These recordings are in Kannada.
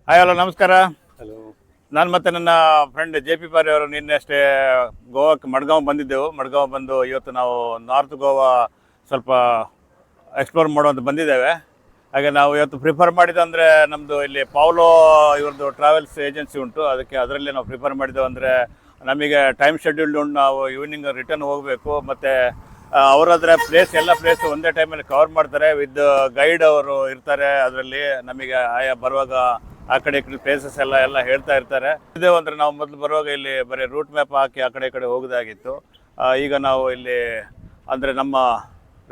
ಹಾಯ್ ಹಲೋ ನಮಸ್ಕಾರ. ಹಲೋ. ನಾನು ಮತ್ತೆ ನನ್ನ ಫ್ರೆಂಡ್ JP ಪಾರಿ ಅವರು ನಿನ್ನೆ ಅಷ್ಟೇ ಗೋವಾಕ್ಕೆ ಮಡ್ಗಾಂವ್ ಬಂದಿದ್ದೆವು. ಮಡ್ಗಾಂವ್ ಬಂದು ಇವತ್ತು ನಾವು ನಾರ್ತ್ ಗೋವಾ ಸ್ವಲ್ಪ ಎಕ್ಸ್ಪ್ಲೋರ್ ಮಾಡುವಂತ ಬಂದಿದ್ದೇವೆ. ಹಾಗೆ ನಾವು ಇವತ್ತು ಪ್ರಿಫರ್ ಮಾಡಿದಂದರೆ ನಮ್ಮದು ಇಲ್ಲಿ ಪಾವ್ಲೋ ಇವ್ರದ್ದು ಟ್ರಾವೆಲ್ಸ್ ಏಜೆನ್ಸಿ ಉಂಟು. ಅದರಲ್ಲಿ ನಾವು ಪ್ರಿಫರ್ ಮಾಡಿದ್ದೆವು. ಅಂದರೆ ನಮಗೆ ಟೈಮ್ ಶೆಡ್ಯೂಲ್ಡ್ ಉಂಟು. ನಾವು ಈವ್ನಿಂಗ್ ರಿಟರ್ನ್ ಹೋಗಬೇಕು. ಮತ್ತು ಅವರಾದರೆ ಎಲ್ಲ ಪ್ಲೇಸ್ ಒಂದೇ ಟೈಮಲ್ಲಿ ಕವರ್ ಮಾಡ್ತಾರೆ. ವಿತ್ ಗೈಡ್ ಅವರು ಇರ್ತಾರೆ ಅದರಲ್ಲಿ. ನಮಗೆ ಆಯಾ ಬರುವಾಗ ಆ ಕಡೆ ಈ ಕಡೆ ಪ್ಲೇಸಸ್ ಎಲ್ಲ ಹೇಳ್ತಾ ಇರ್ತಾರೆ. ಇದೆ ಅಂದರೆ ನಾವು ಮೊದಲು ಬರುವಾಗ ಇಲ್ಲಿ ಬರೀ ರೂಟ್ ಮ್ಯಾಪ್ ಹಾಕಿ ಆ ಕಡೆ ಈ ಕಡೆ ಹೋಗೋದಾಗಿತ್ತು. ಈಗ ನಾವು ಇಲ್ಲಿ ಅಂದರೆ ನಮ್ಮ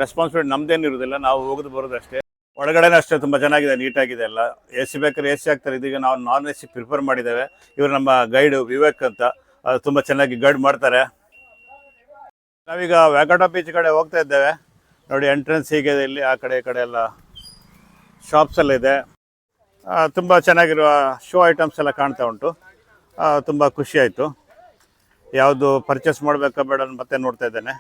ರೆಸ್ಪಾನ್ಸಿಬಿಲಿಟಿ ನಮ್ಮದೇನಿರೋದಿಲ್ಲ, ನಾವು ಹೋಗೋದು ಬರೋದಷ್ಟೇ. ಒಳಗಡೆನೇ ಅಷ್ಟೇ ತುಂಬ ಚೆನ್ನಾಗಿದೆ, ನೀಟಾಗಿದೆ ಎಲ್ಲ. AC ಬೇಕಾದ್ರೆ AC ಹಾಕ್ತಾರೆ. ಇದೀಗ ನಾವು ನಾನ್ AC ಪ್ರಿಫರ್ ಮಾಡಿದ್ದೇವೆ. ಇವರು ನಮ್ಮ ಗೈಡ್ ವಿವೇಕ್ ಅಂತ, ತುಂಬ ಚೆನ್ನಾಗಿ ಗೈಡ್ ಮಾಡ್ತಾರೆ. ನಾವೀಗ ವ್ಯಾಗಾಟ ಬೀಚ್ ಕಡೆ ಹೋಗ್ತಾ ಇದ್ದೇವೆ. ನೋಡಿ ಎಂಟ್ರೆನ್ಸ್ ಹೀಗೆ ಇಲ್ಲಿ. ಆ ಕಡೆ ಈ ಕಡೆ ಎಲ್ಲ ಶಾಪ್ಸ್ ಎಲ್ಲ ಇದೆ. ತುಂಬ ಚೆನ್ನಾಗಿರುವ ಶೋ ಐಟಮ್ಸ್ ಎಲ್ಲ ಕಾಣ್ತಾ ಉಂಟು. ತುಂಬ ಖುಷಿ ಆಯಿತು. ಯಾವುದು ಪರ್ಚೇಸ್ ಮಾಡಬೇಕಾ ಬೇಡ ಮತ್ತೆ ನೋಡ್ತಾ ಇದ್ದೇನೆ.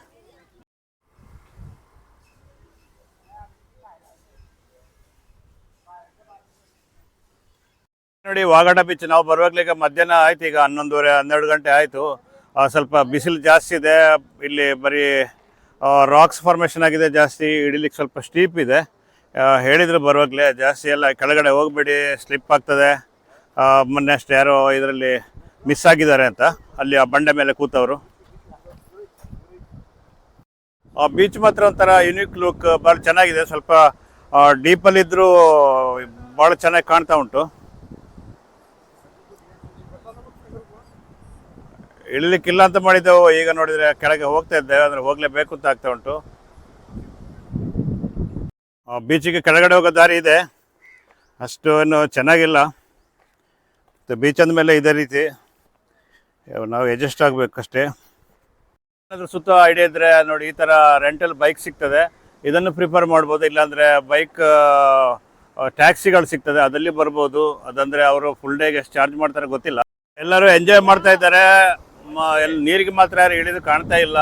ನೋಡಿ ವಾಗಾಟ ಬೀಚ್ ನಾವು ಬರುವಾಗಲೇ ಈಗ ಮಧ್ಯಾಹ್ನ ಆಯ್ತು. ಈಗ 11:30 12 ಗಂಟೆ ಆಯಿತು. ಸ್ವಲ್ಪ ಬಿಸಿಲು ಜಾಸ್ತಿ ಇದೆ ಇಲ್ಲಿ. ಬರೀ ರಾಕ್ಸ್ ಫಾರ್ಮೇಷನ್ ಆಗಿದೆ ಜಾಸ್ತಿ. ಇಳಿಲಿಕ್ಕೆ ಸ್ವಲ್ಪ ಸ್ಟೀಪ್ ಇದೆ. ಹೇಳಿದ್ರು ಬರುವಾಗಲೇ ಜಾಸ್ತಿ ಎಲ್ಲ ಕೆಳಗಡೆ ಹೋಗಬೇಡಿ, ಸ್ಲಿಪ್ ಆಗ್ತದೆ. ಮೊನ್ನೆ ಅಷ್ಟು ಯಾರೋ ಇದರಲ್ಲಿ ಮಿಸ್ ಆಗಿದ್ದಾರೆ ಅಂತ ಅಲ್ಲಿ ಆ ಬಂಡೆ ಮೇಲೆ ಕೂತವರು. ಬೀಚ್ ಮಾತ್ರ ಒಂಥರ ಯುನೀಕ್ ಲುಕ್, ಭಾಳ ಚೆನ್ನಾಗಿದೆ. ಸ್ವಲ್ಪ ಡೀಪಲ್ಲಿದ್ದರೂ ಭಾಳ ಚೆನ್ನಾಗಿ ಕಾಣ್ತಾ ಉಂಟು. ಇಳಿಲಿಕ್ಕಿಲ್ಲ ಅಂತ ಮಾಡಿದ್ದೆವು. ಈಗ ನೋಡಿದರೆ ಕೆಳಗೆ ಹೋಗ್ತಾ ಇದ್ದೇವೆ. ಅಂದರೆ ಹೋಗಲೇಬೇಕು ಅಂತ ಆಗ್ತಾ ಉಂಟು. ಬೀಚಿಗೆ ಕೆಳಗಡೆ ಹೋಗೋ ದಾರಿ ಇದೆ, ಅಷ್ಟು ಏನು ಚೆನ್ನಾಗಿಲ್ಲ. ಮತ್ತು ಬೀಚ್ ಅಂದಮೇಲೆ ಇದೇ ರೀತಿ ನಾವು ಅಡ್ಜಸ್ಟ್ ಆಗಬೇಕಷ್ಟೇ. ಏನಾದರೂ ಸುತ್ತ ಐಡಿಯಾ ಇದ್ದರೆ ನೋಡಿ, ಈ ಥರ ರೆಂಟಲ್ ಬೈಕ್ ಸಿಗ್ತದೆ, ಇದನ್ನು ಪ್ರಿಫರ್ ಮಾಡ್ಬೋದು. ಇಲ್ಲಾಂದರೆ ಬೈಕ್ ಟ್ಯಾಕ್ಸಿಗಳು ಸಿಗ್ತದೆ, ಅದಲ್ಲಿ ಬರ್ಬೋದು. ಅದಂದರೆ ಅವರು ಫುಲ್ ಡೇಗೆ ಎಷ್ಟು ಚಾರ್ಜ್ ಮಾಡ್ತಾರೆ ಗೊತ್ತಿಲ್ಲ. ಎಲ್ಲರೂ ಎಂಜಾಯ್ ಮಾಡ್ತಾ ಇದ್ದಾರೆ. ನೀರಿಗೆ ಮಾತ್ರ ಯಾರು ಇಳಿದು ಕಾಣ್ತಾ ಇಲ್ಲ.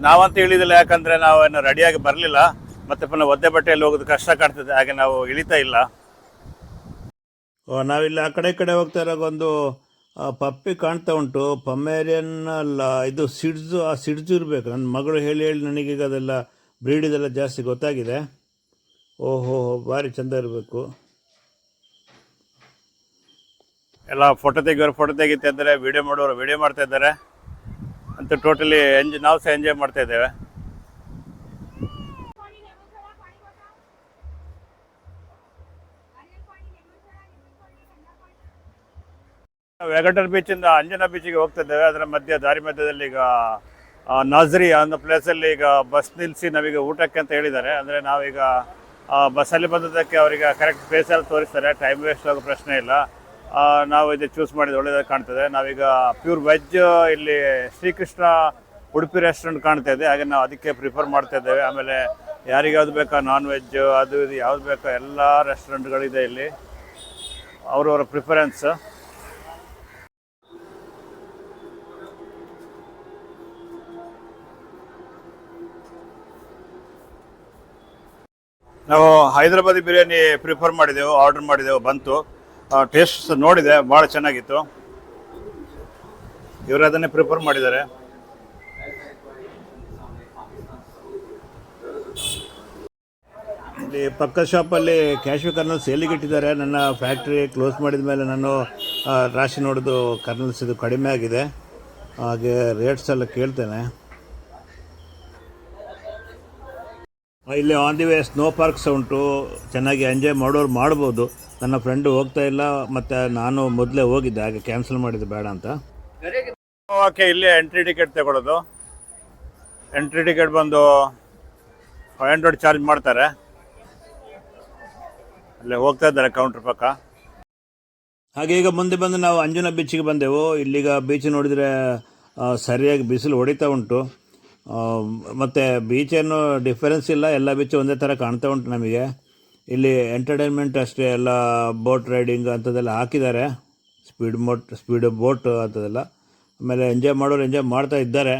ನಾವಂತೂ ಇಳಿದಿಲ್ಲ, ಯಾಕಂದರೆ ನಾವು ಏನು ರೆಡಿಯಾಗಿ ಬರಲಿಲ್ಲ. ಮತ್ತೆ ಪುನಃ ಒದ್ದೆ ಬಟ್ಟೆಯಲ್ಲಿ ಹೋಗೋದು ಕಷ್ಟ ಕಾಣ್ತದೆ, ಹಾಗೆ ನಾವು ಇಳಿತಾ ಇಲ್ಲ. ನಾವಿಲ್ಲಿ ಆ ಕಡೆ ಈ ಕಡೆ ಹೋಗ್ತಾ ಇರೋದು ಒಂದು ಪಪ್ಪಿ ಕಾಣ್ತಾ ಉಂಟು. ಪಮೇರಿಯನ್ ಅಲ್ಲ, ಇದು ಸಿಡ್ಜು. ಆ ಸಿಡ್ಜು ಇರಬೇಕು. ನನ್ನ ಮಗಳು ಹೇಳಿ ನನಗೀಗ ಅದೆಲ್ಲ ಬ್ರೀಡ್ ಇದೆಲ್ಲ ಜಾಸ್ತಿ ಗೊತ್ತಾಗಿದೆ. ಓಹೋ, ಭಾರಿ ಚೆಂದ ಇರಬೇಕು. ಎಲ್ಲ ಫೋಟೋ ತೆಗಿತಾ ಇದ್ದಾರೆ, ವಿಡಿಯೋ ಮಾಡೋರು ವಿಡಿಯೋ ಮಾಡ್ತಾ ಇದ್ದಾರೆ. ಅಂತ ಟೋಟಲಿ ನಾವು ಸಹ ಎಂಜಾಯ್ ಮಾಡ್ತಾ ಇದ್ದೇವೆ. ವ್ಯಾಗಟರ್ ಬೀಚಿಂದ ಅಂಜನಾ ಬೀಚಿಗೆ ಹೋಗ್ತಾ ಇದ್ದೇವೆ. ಅದರ ದಾರಿ ಮಧ್ಯದಲ್ಲಿ ಈಗ ನಜರಿ ಅನ್ನೋ ಪ್ಲೇಸಲ್ಲಿ ಈಗ ಬಸ್ ನಿಲ್ಲಿಸಿ ನಾವೀಗ ಊಟಕ್ಕೆ ಅಂತ ಹೇಳಿದ್ದಾರೆ. ಅಂದರೆ ನಾವೀಗ ಬಸ್ಸಲ್ಲಿ ಬಂದದ್ದಕ್ಕೆ ಅವರಿಗೆ ಕರೆಕ್ಟ್ ಪ್ಲೇಸಲ್ಲಿ ತೋರಿಸ್ತಾರೆ. ಟೈಮ್ ವೇಸ್ಟ್ ಆಗೋ ಪ್ರಶ್ನೆ ಇಲ್ಲ. ನಾವು ಇದು ಚೂಸ್ ಮಾಡಿದ್ದು ಒಳ್ಳೆಯದಾಗಿ ಕಾಣ್ತದೆ. ನಾವೀಗ ಪ್ಯೂರ್ ವೆಜ್ ಇಲ್ಲಿ ಶ್ರೀಕೃಷ್ಣ ಉಡುಪಿ ರೆಸ್ಟೋರೆಂಟ್ ಕಾಣ್ತಾ ಇದೆ, ಹಾಗೆ ನಾವು ಅದಕ್ಕೆ ಪ್ರಿಫರ್ ಮಾಡ್ತಾ ಇದ್ದೇವೆ. ಆಮೇಲೆ ಯಾರಿಗೆ ಯಾವುದು ಬೇಕಾ ನಾನ್ ವೆಜ್ ಅದು ಇದು ಯಾವುದು ಬೇಕಾ ಎಲ್ಲ ರೆಸ್ಟೋರೆಂಟ್ಗಳಿದೆ ಇಲ್ಲಿ, ಅವರವರ ಪ್ರಿಫರೆನ್ಸ್. ನಾವು ಹೈದರಾಬಾದಿ ಬಿರಿಯಾನಿ ಪ್ರಿಫರ್ ಮಾಡಿದೆವು, ಆರ್ಡರ್ ಮಾಡಿದೆವು, ಬಂತು. ಟೇಸ್ಟ್ ನೋಡಿದೆ, ಭಾಳ ಚೆನ್ನಾಗಿತ್ತು. ಇವರು ಅದನ್ನೇ ಪ್ರಿಫರ್ ಮಾಡಿದ್ದಾರೆ. ಇಲ್ಲಿ ಪಕ್ಕದ ಶಾಪಲ್ಲಿ ಕ್ಯಾಶ್ಯೂ ಕರ್ನಲ್ಸ್ ಸೇಲಿಗೆ ಇಟ್ಟಿದ್ದಾರೆ. ನನ್ನ ಫ್ಯಾಕ್ಟ್ರಿ ಕ್ಲೋಸ್ ಮಾಡಿದ ಮೇಲೆ ನಾನು ರಾಶಿ ನೋಡೋದು ಕರ್ನಲ್ಸ್ ಇದು ಕಡಿಮೆ ಆಗಿದೆ. ಹಾಗೆ ರೇಟ್ಸ್ ಎಲ್ಲ ಕೇಳ್ತೇನೆ. ಇಲ್ಲಿ on the way snow parks ಉಂಟು, ಚೆನ್ನಾಗಿ ಎಂಜಾಯ್ ಮಾಡೋರು ಮಾಡ್ಬೋದು. ನನ್ನ ಫ್ರೆಂಡು ಹೋಗ್ತಾ ಇಲ್ಲ, ಮತ್ತು ನಾನು ಮೊದಲೇ ಹೋಗಿದ್ದೆ, ಹಾಗೆ ಕ್ಯಾನ್ಸಲ್ ಮಾಡಿದ್ದೆ ಬೇಡ ಅಂತ. ಓಕೆ, ಇಲ್ಲಿ ಎಂಟ್ರಿ ಟಿಕೆಟ್ ತಗೊಳ್ಳೋದು. ಎಂಟ್ರಿ ಟಿಕೆಟ್ ಬಂದು 500 ಚಾರ್ಜ್ ಮಾಡ್ತಾರೆ. ಅಲ್ಲೇ ಹೋಗ್ತಾ ಇದ್ದಾರೆ ಕೌಂಟ್ರ್ ಪಕ್ಕ. ಹಾಗೆ ಈಗ ಮುಂದೆ ಬಂದು ನಾವು ಅಂಜನಾ ಬೀಚಿಗೆ ಬಂದೆವು. ಇಲ್ಲಿಗ ಬೀಚ್ ನೋಡಿದರೆ ಸರಿಯಾಗಿ ಬಿಸಿಲು ಹೊಡಿತಾ ಉಂಟು. ಮತ್ತು ಬೀಚೇನು ಡಿಫರೆನ್ಸ್ ಇಲ್ಲ, ಎಲ್ಲ ಬೀಚು ಒಂದೇ ಥರ ಕಾಣ್ತಾ ಉಂಟು ನಮಗೆ. ಇಲ್ಲಿ ಎಂಟರ್ಟೈನ್ಮೆಂಟ್ ಅಷ್ಟೇ, ಎಲ್ಲ ಬೋಟ್ ರೈಡಿಂಗ್ ಅಂಥದ್ದೆಲ್ಲ ಹಾಕಿದ್ದಾರೆ, ಸ್ಪೀಡ್ ಬೋಟ್ ಅಂಥದ್ದೆಲ್ಲ. ಆಮೇಲೆ ಎಂಜಾಯ್ ಮಾಡೋರು ಎಂಜಾಯ್ ಮಾಡ್ತಾ ಇದ್ದಾರೆ.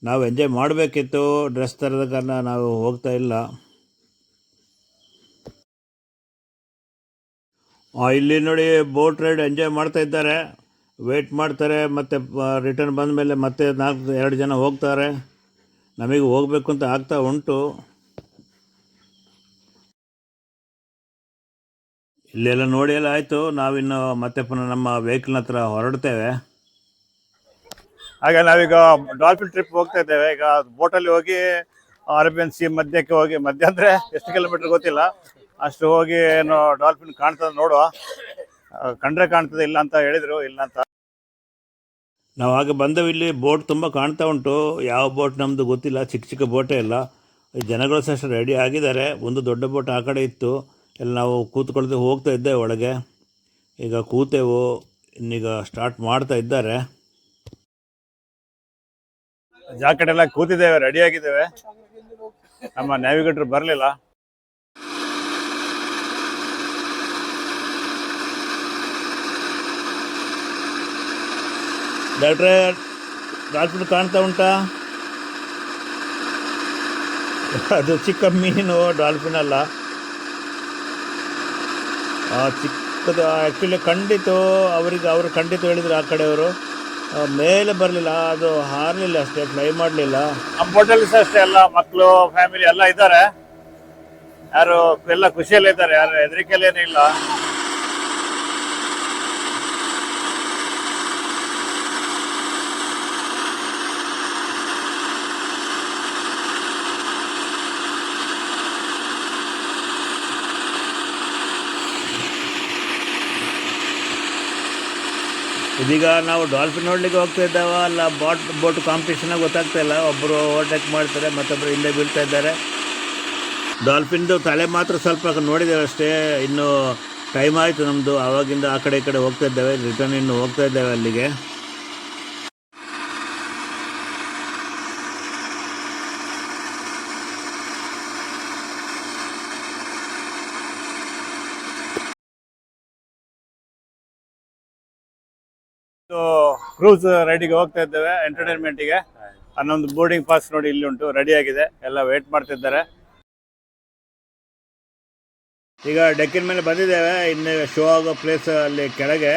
ನಾವು ಎಂಜಾಯ್ ಮಾಡಬೇಕಿತ್ತು, ಡ್ರೆಸ್ ತರದ ಕಾರಣ ನಾವು ಹೋಗ್ತಾ ಇಲ್ಲ. ಇಲ್ಲಿ ನೋಡಿ ಬೋಟ್ ರೈಡ್ ಎಂಜಾಯ್ ಮಾಡ್ತಾ ಇದ್ದಾರೆ, ವೆಯ್ಟ್ ಮಾಡ್ತಾರೆ, ಮತ್ತು ರಿಟರ್ನ್ ಬಂದ ಮೇಲೆ ಮತ್ತೆ 2 ಜನ ಹೋಗ್ತಾರೆ. ನಮಗೆ ಹೋಗಬೇಕು ಅಂತ ಆಗ್ತಾ ಉಂಟು. ಇಲ್ಲೆಲ್ಲ ನೋಡಿ ಎಲ್ಲ ಆಯಿತು. ನಾವಿನ್ನು ಮತ್ತೆ ಪುನಃ ನಮ್ಮ ವೆಹಿಕಲ್ನ ಹತ್ರ ಹೊರಡ್ತೇವೆ. ಹಾಗೆ ನಾವೀಗ ಡಾಲ್ಫಿನ್ ಟ್ರಿಪ್ ಹೋಗ್ತಾ ಇದ್ದೇವೆ. ಈಗ ಬೋಟಲ್ಲಿ ಹೋಗಿ ಅರೇಬಿಯನ್ ಸಿ ಮಧ್ಯಕ್ಕೆ ಹೋಗಿ, ಮಧ್ಯ ಅಂದರೆ ಎಷ್ಟು ಕಿಲೋಮೀಟ್ರ್ ಗೊತ್ತಿಲ್ಲ, ಅಷ್ಟು ಹೋಗಿ ಏನು ಡಾಲ್ಫಿನ್ ಕಾಣ್ತದೆ ನೋಡುವ. ಕಂಡ್ರೆ ಕಾಣ್ತದೆ, ಇಲ್ಲ ಅಂತ ಹೇಳಿದರು, ಇಲ್ಲ ಅಂತ. ನಾವು ಹಾಗೆ ಬಂದವು. ಇಲ್ಲಿ ಬೋಟ್ ತುಂಬ ಕಾಣ್ತಾ ಉಂಟು. ಯಾವ ಬೋಟ್ ನಮ್ಮದು ಗೊತ್ತಿಲ್ಲ, ಚಿಕ್ಕ ಚಿಕ್ಕ ಬೋಟೇ ಇಲ್ಲ. ಜನಗಳು ಸಹ ರೆಡಿ ಆಗಿದ್ದಾರೆ. ಒಂದು ದೊಡ್ಡ ಬೋಟ್ ಆ ಕಡೆ ಇತ್ತು, ಎಲ್ಲ ನಾವು ಕೂತ್ಕೊಳ್ತೇವೆ, ಹೋಗ್ತಾ ಇದ್ದೇವೆ ಒಳಗೆ. ಈಗ ಕೂತೆವು, ಇನ್ನೀಗ ಸ್ಟಾರ್ಟ್ ಮಾಡ್ತಾ ಇದ್ದಾರೆ. ಜಾಕೆಟ್ ಎಲ್ಲ ಕೂತಿದ್ದೇವೆ, ರೆಡಿ ಆಗಿದ್ದೇವೆ. ನಮ್ಮ ನ್ಯಾವಿಗೇಟರ್ ಬರಲಿಲ್ಲ. ಡಾಕ್ಟ್ರೇ, ಡಾಲ್ಫಿನ್ ಕಾಣ್ತಾ ಉಂಟಾ? ಅದು ಚಿಕ್ಕ ಮೀನು, ಡಾಲ್ಫಿನ್ ಅಲ್ಲ. ಚಿಕ್ಕದು ಆ್ಯಕ್ಚುಲಿ ಕಂಡಿತು. ಅವರು ಖಂಡಿತ ಹೇಳಿದರು ಆ ಕಡೆಯವರು. ಮೇಲೆ ಬರಲಿಲ್ಲ, ಅದು ಹಾರಲಿಲ್ಲ ಅಷ್ಟೇ, ಫ್ಲೈ ಮಾಡಲಿಲ್ಲ. ನಮ್ಮ ಬೋಟಲ್ಲಿ ಸಹ ಅಷ್ಟೇ, ಎಲ್ಲ ಮಕ್ಕಳು, ಫ್ಯಾಮಿಲಿ ಎಲ್ಲ ಇದ್ದಾರೆ. ಯಾರು ಎಲ್ಲ ಖುಷಿಯಲ್ಲೇ ಇದ್ದಾರೆ, ಯಾರು ಹೆದರಿಕೆಯಲ್ಲೇನೂ ಇಲ್ಲ. ಇದೀಗ ನಾವು ಡಾಲ್ಫಿನ್ ನೋಡ್ಲಿಕ್ಕೆ ಹೋಗ್ತಾ ಇದ್ದಾವ ಅಲ್ಲ ಬೋಟ್ ಕಾಂಪಿಟೇಷನ್ ಗೊತ್ತಾಗ್ತಾ ಇಲ್ಲ. ಒಬ್ಬರು ಓವರ್ಟೇಕ್ ಮಾಡ್ತಾರೆ, ಮತ್ತೊಬ್ಬರು ಹಿಂದೆ ಬೀಳ್ತಾ ಇದ್ದಾರೆ. ಡಾಲ್ಫಿನ್ದು ತಲೆ ಮಾತ್ರ ಸ್ವಲ್ಪ ನೋಡಿದ್ದೇವೆ ಅಷ್ಟೇ. ಇನ್ನು ಟೈಮ್ ಆಯಿತು ನಮ್ಮದು, ಆವಾಗಿಂದ ಆ ಕಡೆ ಈ ಕಡೆ ಹೋಗ್ತಾ ಇದ್ದೇವೆ. ರಿಟರ್ನ್ ಇನ್ನು ಹೋಗ್ತಾ ಇದ್ದೇವೆ ಅಲ್ಲಿಗೆ. ಕ್ರೂಸ್ ರೈಡಿಗೆ ಹೋಗ್ತಾ ಇದ್ದೇವೆ, ಎಂಟರ್ಟೈನ್ಮೆಂಟಿಗೆ. ಅನ್ನೊಂದು ಬೋರ್ಡಿಂಗ್ ಪಾಸ್ ನೋಡಿ ಇಲ್ಲಿ ಉಂಟು, ರೆಡಿ ಆಗಿದೆ, ಎಲ್ಲ ವೇಟ್ ಮಾಡ್ತಿದ್ದಾರೆ. ಈಗ ಡೆಕ್ಕಿನ ಮೇಲೆ ಬಂದಿದ್ದೇವೆ. ಇನ್ನು ಶೋ ಆಗೋ ಪ್ಲೇಸ್ ಅಲ್ಲಿ ಕೆಳಗೆ,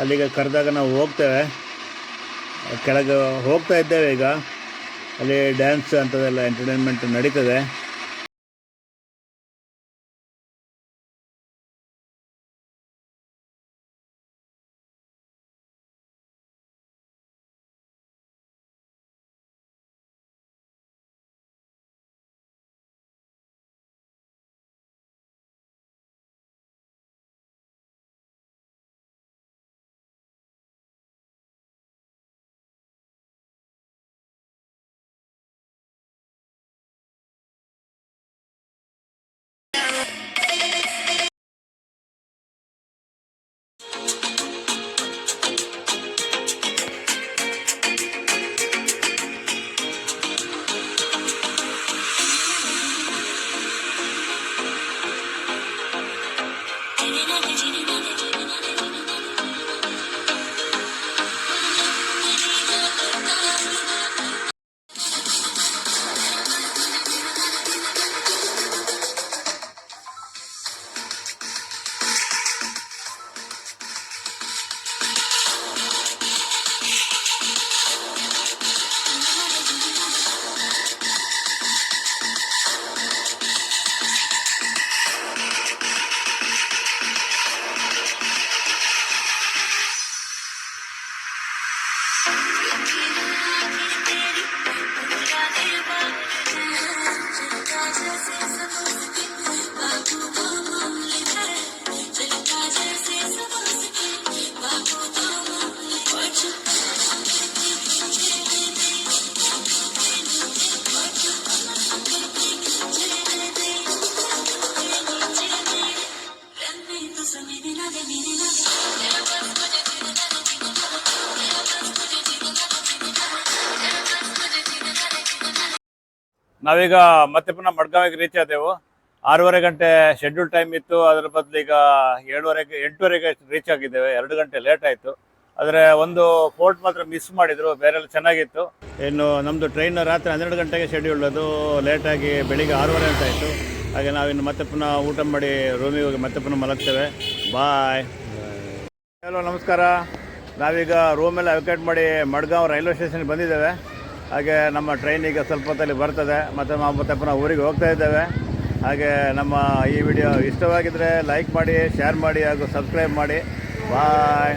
ಅಲ್ಲಿಗೆ ಕರೆದಾಗ ನಾವು ಹೋಗ್ತೇವೆ. ಕೆಳಗೆ ಹೋಗ್ತಾ ಇದ್ದೇವೆ. ಈಗ ಅಲ್ಲಿ ಡ್ಯಾನ್ಸ್ ಅಂಥದ್ದೆಲ್ಲ ಎಂಟರ್ಟೈನ್ಮೆಂಟ್ ನಡೀತದೆ. ನಾವೀಗ ಮತ್ತೆ ಪುನಃ ಮಡ್ಗಾವಿಗೆ ರೀಚ್ ಆದೆವು. 6:30 ಗಂಟೆ ಶೆಡ್ಯೂಲ್ ಟೈಮ್ ಇತ್ತು, ಅದರ ಬದಲು ಈಗ 8:30ಗೆ ರೀಚ್ ಆಗಿದ್ದೇವೆ. 2 ಗಂಟೆ ಲೇಟ್ ಆಯಿತು. ಆದರೆ ಒಂದು ಫೋರ್ಟ್ ಮಾತ್ರ ಮಿಸ್ ಮಾಡಿದರು, ಬೇರೆಲ್ಲ ಚೆನ್ನಾಗಿತ್ತು. ಇನ್ನು ನಮ್ಮದು ಟ್ರೈನ್ ರಾತ್ರಿ 12 ಗಂಟೆಗೆ ಶೆಡ್ಯೂಲ್, ಅದು ಲೇಟಾಗಿ ಬೆಳಿಗ್ಗೆ 6:30 ಅಂತ ಆಯಿತು. ಹಾಗೆ ನಾವಿನ್ನು ಮತ್ತೆ ಪುನಃ ಊಟ ಮಾಡಿ ರೂಮಿಗೆ ಹೋಗಿ ಮತ್ತೆ ಪುನಃ ಮಲಗ್ತೇವೆ. ಬಾಯ್. ಹಲೋ ನಮಸ್ಕಾರ. ನಾವೀಗ ರೂಮೆಲ್ಲ ವೆಕೇಟ್ ಮಾಡಿ ಮಡ್ಗಾಂವ್ ರೈಲ್ವೆ ಸ್ಟೇಷನ್ಗೆ ಬಂದಿದ್ದೇವೆ. ಹಾಗೆ ನಮ್ಮ ಟ್ರೈನ್ ಈಗ ಸ್ವಲ್ಪ ಹೊತ್ತಲ್ಲಿ ಬರ್ತದೆ. ಮತ್ತೆ ಪುನಃ ಊರಿಗೆ ಹೋಗ್ತಾ ಇದ್ದೇವೆ. ಹಾಗೆ ನಮ್ಮ ಈ ವಿಡಿಯೋ ಇಷ್ಟವಾಗಿದ್ದರೆ ಲೈಕ್ ಮಾಡಿ, ಶೇರ್ ಮಾಡಿ ಹಾಗೂ ಸಬ್ಸ್ಕ್ರೈಬ್ ಮಾಡಿ. ಬಾಯ್.